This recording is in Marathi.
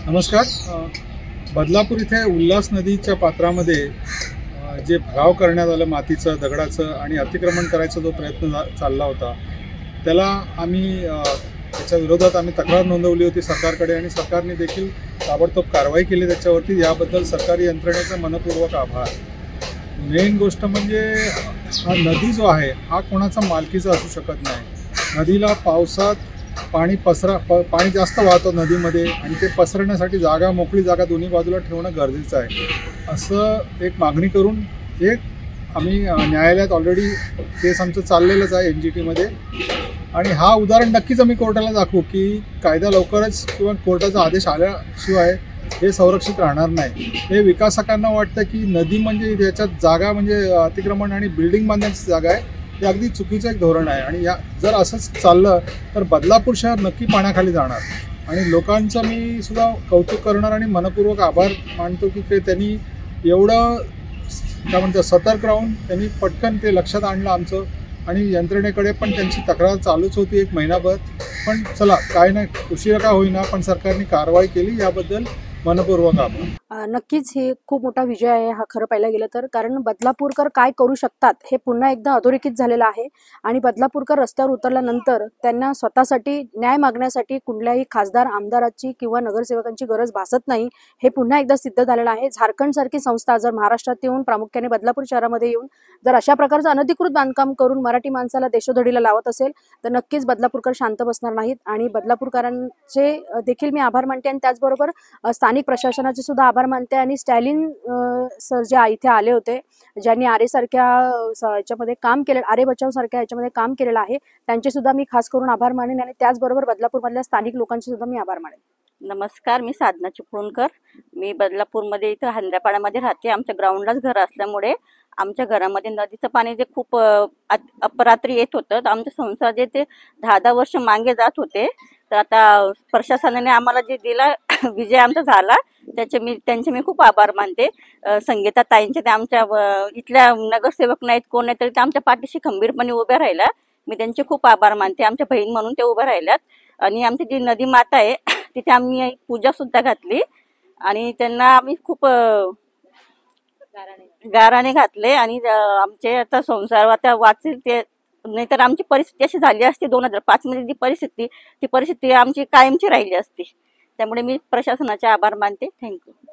नमस्कार. बदलापूर इथे उल्हास नदीच्या पात्रामध्ये जे भराव करण्यात आलं मातीचं, दगडाचं आणि अतिक्रमण करायचा जो प्रयत्न चालला होता, त्याला आम्ही त्याच्या विरोधात आम्ही तक्रार नोंदवली होती सरकारकडे आणि सरकारने देखील ताबडतोब कारवाई केली त्याच्यावरती. याबद्दल सरकारी यंत्रणेचा मनपूर्वक आभार. मेन गोष्ट म्हणजे हा नदी जो आहे हा कोणाचा मालकीचा असू शकत नाही. नदीला पावसात पाणी जास्त वाहतं नदीमध्ये आणि ते पसरण्यासाठी मोकळी जागा दोन्ही बाजूला ठेवणं गरजेचं आहे. असं एक मागणी करून आम्ही न्यायालयात ऑलरेडी केस आमचं चाललेलंच आहे NGTमध्ये. आणि हा उदाहरण नक्कीच आम्ही कोर्टाला दाखवू की कायदा लवकरच किंवा कोर्टाचा आदेश आल्याशिवाय हे संरक्षित राहणार नाही. हे विकासकांना वाटतं की नदी म्हणजे त्याच्यात जागा म्हणजे अतिक्रमण आणि बिल्डिंग बांधण्याची जागा आहे. हे अगदी चुकीचं एक धोरण आहे आणि जर असंच चाललं तर बदलापूर शहर नक्की पाण्याखाली जाणार. आणि लोकांचं मी सुद्धा कौतुक करणार आणि मनपूर्वक आभार मानतो की त्यांनी एवढं काय म्हणतात सतर्क राहून त्यांनी पटकन ते लक्षात आणलं आमचं. आणि यंत्रणेकडे पण त्यांची तक्रार चालूच होती 1 महिनाभर. पण चला काय नाही, उशिरा का होईना पण सरकारने कारवाई केली, याबद्दल मनपूर्वक आभार. नक्कीच हे खूप मोठा विजय आहे हा खरं पाहायला गेलं तर. कारण बदलापूरकर काय करू शकतात हे पुन्हा एकदा अधोरेखित झालेलं आहे. आणि बदलापूरकर रस्त्यावर उतरल्यानंतर त्यांना स्वतःसाठी न्याय मागण्यासाठी कुठल्याही खासदार आमदाराची किंवा नगरसेवकांची गरज भासत नाही, हे पुन्हा एकदा सिद्ध झालेलं आहे. झारखंडसारखी संस्था जर महाराष्ट्रात येऊन प्रामुख्याने बदलापूर शहरामध्ये येऊन जर अशा प्रकारचं अनधिकृत बांधकाम करून मराठी माणसाला देशोधडीला लावत असेल तर नक्कीच बदलापूरकर शांत बसणार नाहीत. आणि बदलापूरकरांचे देखील मी आभार मानते आणि त्याचबरोबर स्थानिक प्रशासनाचे सुद्धा आभार मानते. आणि स्टॅलिन सर जे इथे आले होते, ज्यांनी आरे सारख्या याच्यामध्ये काम केलं, आरे बचाव सारख्या याच्यामध्ये काम केलेलं आहे, त्यांचे सुद्धा मी खास करून आभार मानेन. आणि त्याचबरोबर बदलापूरमधल्या स्थानिक लोकांचे सुद्धा मी आभार मानेन. नमस्कार, मी साधना चिपळूणकर. मी बदलापूरमध्ये इथं हंद्यापाड्यामध्ये राहते. आमच्या ग्राउंडलाच घर असल्यामुळे आमच्या घरामध्ये नदीचं पाणी जे खूप अपरात्री येत होतं, तर आमचे संसार जे ते 10-10 वर्ष मागे जात होते. तर आता प्रशासनाने आम्हाला जे दिला विजय आमचा झाला, त्यांचे मी खूप आभार मानते. संगीता ताईंचे, ते आमच्या इथल्या नगरसेवक नाहीत, कोण नाही, तरी ते आमच्या पाठीशी खंबीरपणे उभ्या राहिल्या. मी त्यांचे खूप आभार मानते. आमच्या बहीण म्हणून ते उभ्या राहिल्यात. आणि आमची जी नदी माता आहे तिथे आम्ही पूजा सुद्धा घातली आणि त्यांना आम्ही खूप गाराने घातले. आणि आमचे आता संसार आता वाचेल ते, नाहीतर आमची परिस्थिती अशी झाली असती 2005 मध्ये जी परिस्थिती आमची कायमची राहिली असती. त्यामुळे मी प्रशासनाचे आभार मानते. थँक्यू.